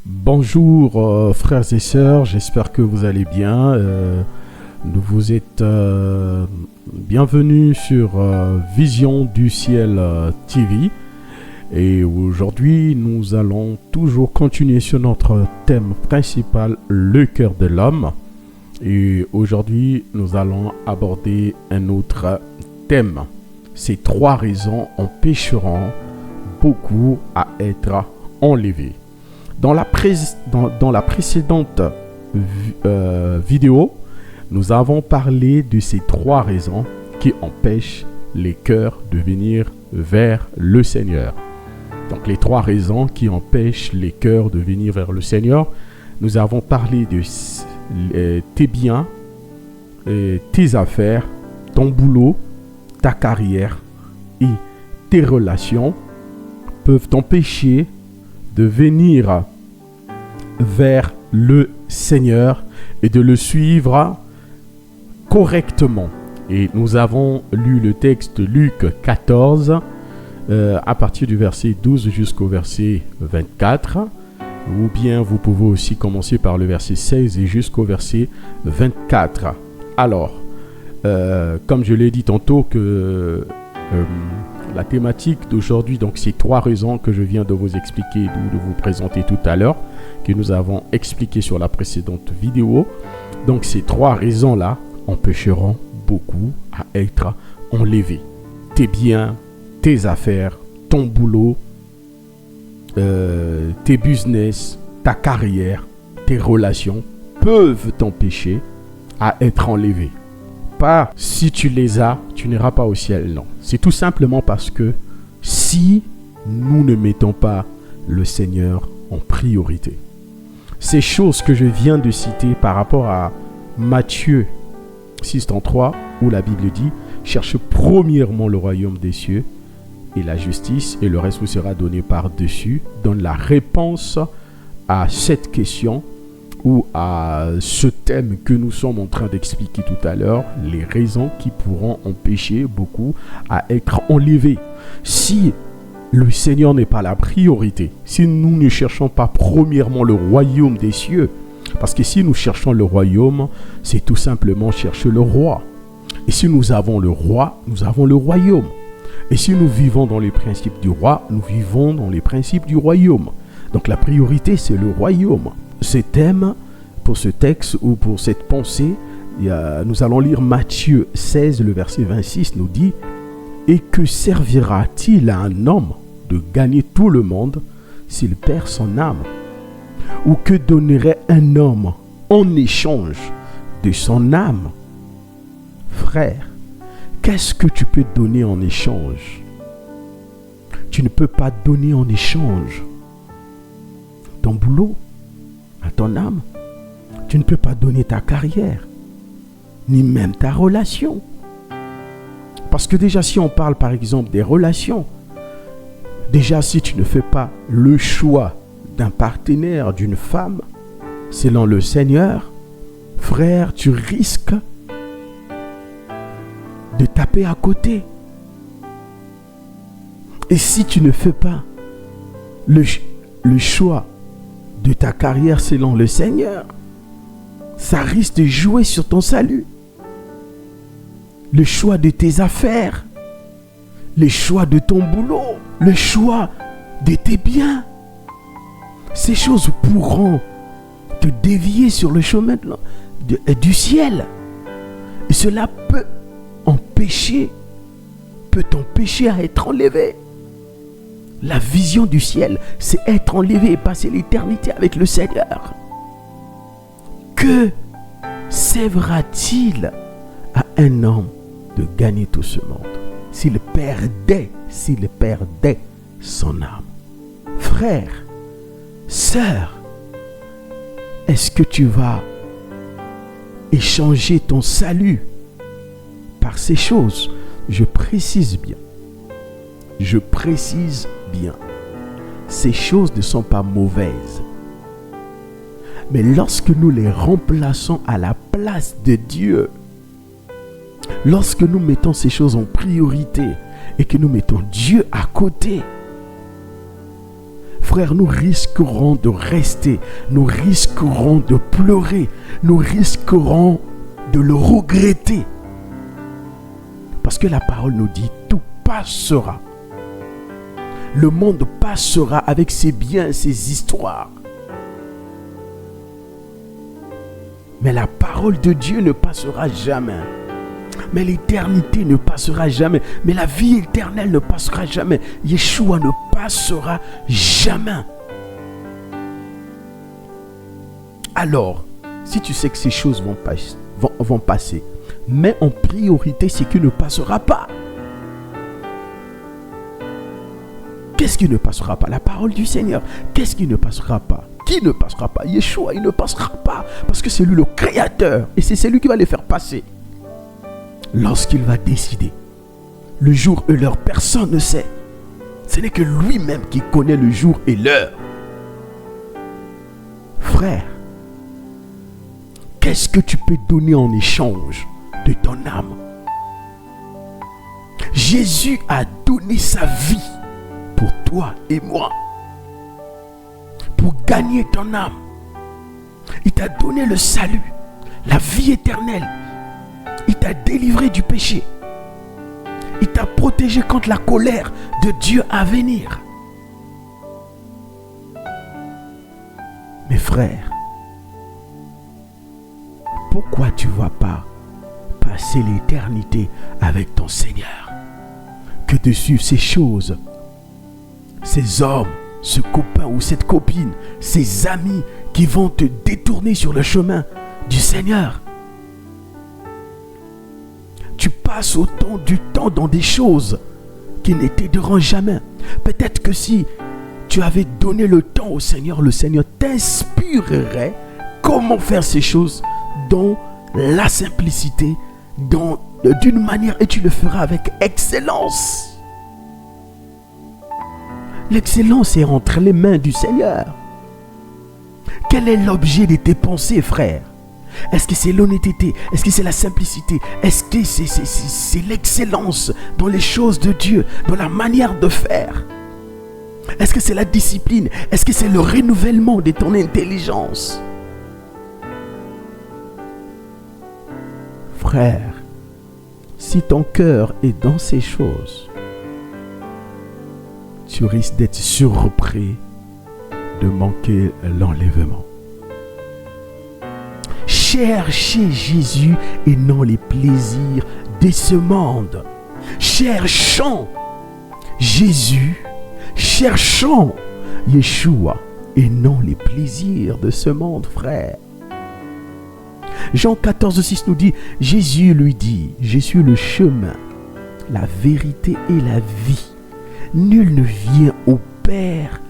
Bonjour frères et sœurs, j'espère que vous allez bien. Vous êtes bienvenus sur Vision du Ciel TV. Et aujourd'hui, nous allons toujours continuer sur notre thème principal, le cœur de l'homme. Et aujourd'hui, nous allons aborder un autre thème. Ces 3 raisons empêcheront beaucoup à être enlevés. Dans la précédente vidéo, nous avons parlé de ces 3 raisons qui empêchent les cœurs de venir vers le Seigneur. Donc les 3 raisons qui empêchent les cœurs de venir vers le Seigneur, nous avons parlé de tes biens, tes affaires, ton boulot, ta carrière et tes relations peuvent t'empêcher de venir vers le Seigneur et de le suivre correctement. Et nous avons lu le texte Luc 14 à partir du verset 12 jusqu'au verset 24, ou bien vous pouvez aussi commencer par le verset 16 et jusqu'au verset 24. Alors, comme je l'ai dit tantôt que la thématique d'aujourd'hui, donc ces 3 raisons que je viens de vous expliquer, de vous présenter tout à l'heure, que nous avons expliqué sur la précédente vidéo. Donc ces 3 raisons-là empêcheront beaucoup à être enlevés. Tes biens, tes affaires, ton boulot, tes business, ta carrière, tes relations peuvent t'empêcher à être enlevés. Pas si tu les as, tu n'iras pas au ciel, non. C'est tout simplement parce que si nous ne mettons pas le Seigneur en priorité. Ces choses que je viens de citer par rapport à Matthieu 6:33, où la Bible dit « Cherche premièrement le royaume des cieux et la justice, et le reste vous sera donné par-dessus », donne la réponse à cette question ou à ce thème que nous sommes en train d'expliquer tout à l'heure, les raisons qui pourront empêcher beaucoup à être enlevés. Si le Seigneur n'est pas la priorité, si nous ne cherchons pas premièrement le royaume des cieux, parce que si nous cherchons le royaume, c'est tout simplement chercher le roi. Et si nous avons le roi, nous avons le royaume. Et si nous vivons dans les principes du roi, nous vivons dans les principes du royaume. Donc la priorité, c'est le royaume. Ce thème, pour ce texte ou pour cette pensée, nous allons lire Matthieu 16, le verset 26 nous dit « Et que servira-t-il à un homme de gagner tout le monde s'il perd son âme? Ou que donnerait un homme en échange de son âme? Frère, qu'est-ce que tu peux donner en échange? Tu ne peux pas donner en échange ton boulot, à ton âme. Tu ne peux pas donner ta carrière, ni même ta relation. Parce que déjà, si on parle par exemple des relations, déjà si tu ne fais pas le choix d'un partenaire, d'une femme, selon le Seigneur, frère, tu risques de taper à côté. Et si tu ne fais pas le choix de ta carrière selon le Seigneur, ça risque de jouer sur ton salut. Le choix de tes affaires, le choix de ton boulot, le choix de tes biens, ces choses pourront te dévier sur le chemin du ciel. Et cela peut t'empêcher à être enlevé. La vision du ciel, c'est être enlevé et passer l'éternité avec le Seigneur. Que servira-t-il à un homme de gagner tout ce monde s'il perdait son âme? Frère, sœur, est-ce que tu vas échanger ton salut par ces choses? Je précise bien. Ces choses ne sont pas mauvaises. Mais lorsque nous les remplaçons à la place de Dieu, lorsque nous mettons ces choses en priorité et que nous mettons Dieu à côté, frère, nous risquerons de rester, nous risquerons de pleurer, nous risquerons de le regretter. Parce que la parole nous dit, tout passera. Le monde passera avec ses biens, ses histoires. Mais la parole de Dieu ne passera jamais. Mais l'éternité ne passera jamais. Mais la vie éternelle ne passera jamais. Yeshua ne passera jamais. Alors, si tu sais que ces choses vont passer, mets en priorité ce qui ne passera pas. Qu'est-ce qui ne passera pas? La parole du Seigneur. Qu'est-ce qui ne passera pas? Qui ne passera pas? Yeshua, il ne passera pas. Parce que c'est lui le Créateur. Et c'est lui qui va les faire passer. Lorsqu'il va décider. Le jour et l'heure, personne ne sait. Ce n'est que lui-même qui connaît le jour et l'heure. Frère, qu'est-ce que tu peux donner en échange de ton âme? Jésus a donné sa vie pour toi et moi, pour gagner ton âme. Il t'a donné le salut, la vie éternelle. Il t'a délivré du péché. Il t'a protégé contre la colère de Dieu à venir. Mes frères, pourquoi tu ne vas pas passer l'éternité avec ton Seigneur que de suivre ces choses, ces hommes, ce copain ou cette copine, ces amis qui vont te détourner sur le chemin du Seigneur? Tu passes autant du temps dans des choses qui ne t'aideront jamais. Peut-être que si tu avais donné le temps au Seigneur, le Seigneur t'inspirerait comment faire ces choses dans la simplicité, d'une manière, et tu le feras avec excellence. L'excellence est entre les mains du Seigneur. Quel est l'objet de tes pensées, frère? Est-ce que c'est l'honnêteté? Est-ce que c'est la simplicité? Est-ce que c'est l'excellence dans les choses de Dieu, dans la manière de faire? Est-ce que c'est la discipline? Est-ce que c'est le renouvellement de ton intelligence? Frère, si ton cœur est dans ces choses, tu risques d'être surpris de manquer l'enlèvement. Cherchez Jésus et non les plaisirs de ce monde. Cherchons Jésus, cherchons Yeshua et non les plaisirs de ce monde, frère. Jean 14,6 nous dit, Jésus lui dit, je suis le chemin, la vérité et la vie. Nul ne vient au Père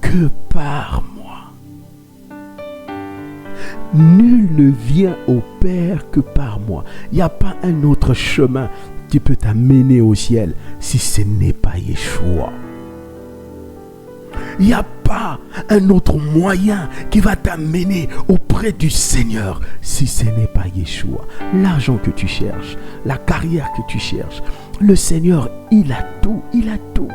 que par moi. Nul ne vient au Père que par moi. Il n'y a pas un autre chemin qui peut t'amener au ciel si ce n'est pas Yeshua. Il n'y a pas un autre moyen qui va t'amener auprès du Seigneur si ce n'est pas Yeshua. L'argent que tu cherches, la carrière que tu cherches, le Seigneur, il a tout, il a tout.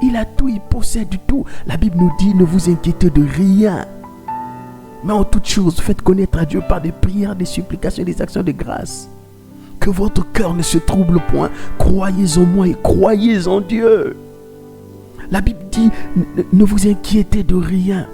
Il a tout, il possède tout. La Bible nous dit, ne vous inquiétez de rien. Mais en toute chose, faites connaître à Dieu par des prières, des supplications et des actions de grâce. Que votre cœur ne se trouble point. Croyez en moi et croyez en Dieu. La Bible dit, ne vous inquiétez de rien.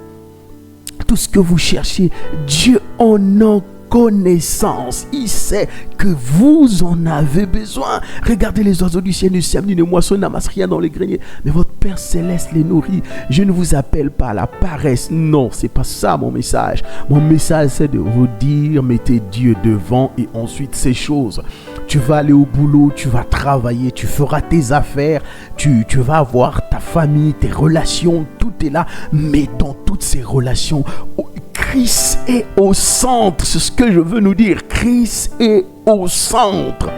Tout ce que vous cherchez, Dieu en a connaissance. Il sait que vous en avez besoin. Regardez les oiseaux du ciel, ne sèment ni ne moissonnent, n'amassent rien dans les greniers. Mais votre Père Céleste les nourrit. Je ne vous appelle pas à la paresse. Non, c'est pas ça mon message. Mon message, c'est de vous dire, mettez Dieu devant et ensuite ces choses. Tu vas aller au boulot, tu vas travailler, tu feras tes affaires, tu vas avoir ta famille, tes relations, tout est là. Mais dans toutes ces relations, Christ est au centre. C'est ce que je veux nous dire. Christ est au centre.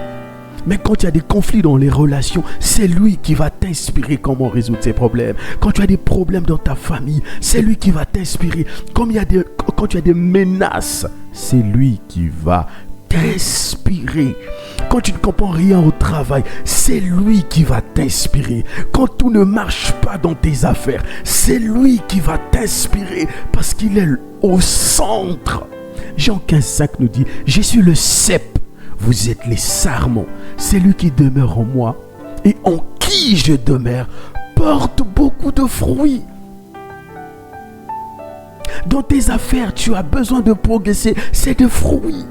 Mais quand il y a des conflits dans les relations, c'est lui qui va t'inspirer comment résoudre ces problèmes. Quand tu as des problèmes dans ta famille, c'est lui qui va t'inspirer. Quand il y a des menaces, c'est lui qui va t'inspirer. Quand tu ne comprends rien au travail, c'est lui qui va t'inspirer. Quand tout ne marche pas dans tes affaires, c'est lui qui va t'inspirer parce qu'il est au centre. Jean 15,5 nous dit, je suis le cep, vous êtes les sarments. C'est lui qui demeure en moi et en qui je demeure porte beaucoup de fruits. Dans tes affaires, tu as besoin de progresser, c'est des fruits.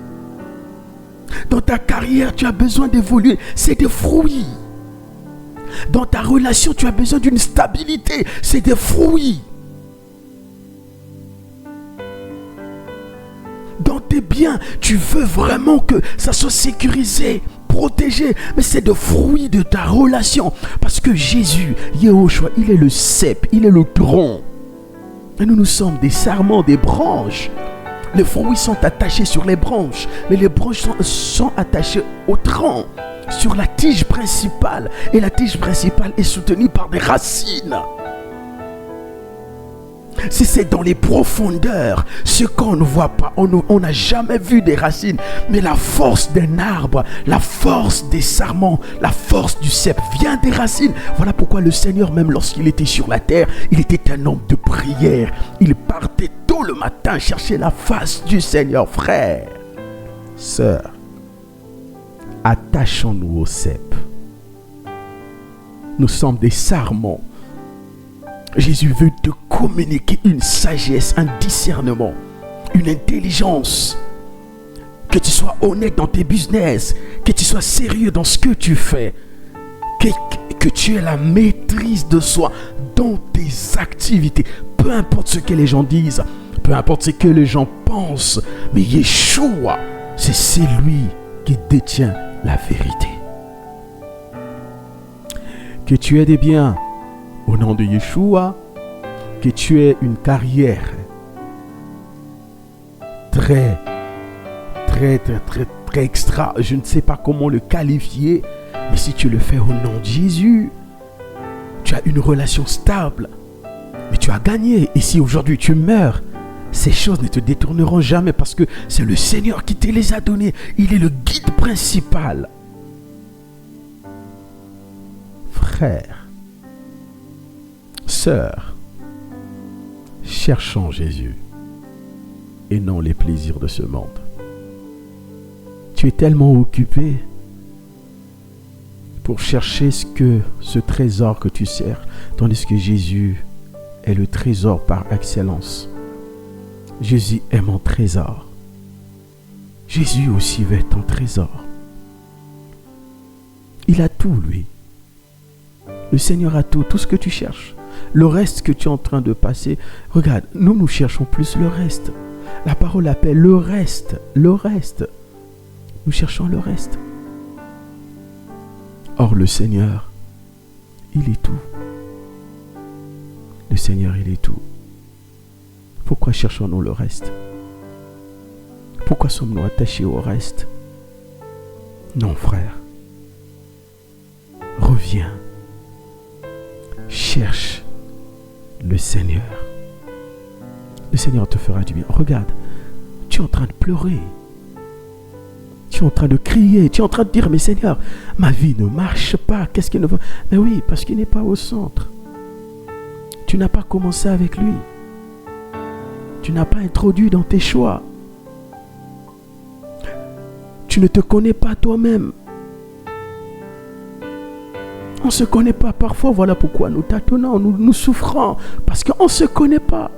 Dans ta carrière, tu as besoin d'évoluer, c'est des fruits. Dans ta relation, tu as besoin d'une stabilité, c'est des fruits. Dans tes biens, tu veux vraiment que ça soit sécurisé, protégé, mais c'est des fruits de ta relation. Parce que Jésus, Yehoshua, il est le cep, il est le tronc. Et nous sommes des sarments, des branches. Les fruits sont attachés sur les branches, mais les branches sont attachées au tronc, sur la tige principale. Et la tige principale est soutenue par des racines. Si c'est dans les profondeurs, ce qu'on ne voit pas, on n'a jamais vu des racines, mais la force d'un arbre, la force des sarments, la force du cep vient des racines. Voilà pourquoi le Seigneur, même lorsqu'il était sur la terre, il était un homme de prière. Il partait tôt le matin chercher la face du Seigneur. Frère, sœur, attachons-nous au cep. Nous sommes des sarments. Jésus veut te communiquer une sagesse, un discernement, une intelligence. Que tu sois honnête dans tes business, que tu sois sérieux dans ce que tu fais, que tu aies la maîtrise de soi dans tes activités. Peu importe ce que les gens disent, peu importe ce que les gens pensent, mais Yeshua, c'est lui qui détient la vérité. Que tu aies des biens au nom de Yeshua, que tu aies une carrière très extra, je ne sais pas comment le qualifier, mais si tu le fais au nom de Jésus, tu as une relation stable, mais tu as gagné. Et si aujourd'hui tu meurs, ces choses ne te détourneront jamais parce que c'est le Seigneur qui te les a données. Il est le guide principal. Frère, sœur, cherchons Jésus et non les plaisirs de ce monde. Tu es tellement occupé pour chercher ce trésor que tu sers, tandis que Jésus est le trésor par excellence. Jésus est mon trésor. Jésus aussi veut être ton trésor. Il a tout, lui. Le Seigneur a tout, tout ce que tu cherches. Le reste que tu es en train de passer, regarde, nous cherchons plus le reste. La parole appelle le reste, le reste. Nous cherchons le reste. Or, le Seigneur, il est tout. Le Seigneur, il est tout. Pourquoi cherchons-nous le reste? Pourquoi sommes-nous attachés au reste? Non, frère. Reviens. Cherche le Seigneur. Le Seigneur te fera du bien. Regarde, tu es en train de pleurer. Tu es en train de crier. Tu es en train de dire, mais Seigneur, ma vie ne marche pas. Qu'est-ce qu'il ne veut? Mais oui, parce qu'il n'est pas au centre. Tu n'as pas commencé avec lui. Tu n'as pas introduit dans tes choix. Tu ne te connais pas toi-même. On ne se connaît pas parfois, voilà pourquoi nous tâtonnons, nous souffrons, parce qu'on ne se connaît pas.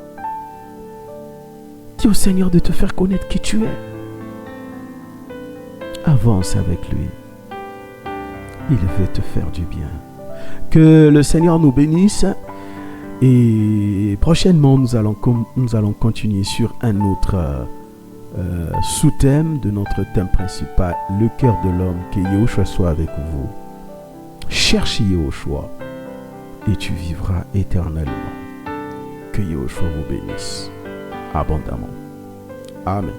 Dis au Seigneur de te faire connaître qui tu es. Avance avec lui. Il veut te faire du bien. Que le Seigneur nous bénisse. Et prochainement, nous allons continuer sur un autre sous-thème de notre thème principal, le cœur de l'homme. Que Yehoshua soit avec vous. Cherche Yehoshua et tu vivras éternellement. Que Yehoshua vous bénisse abondamment. Amen.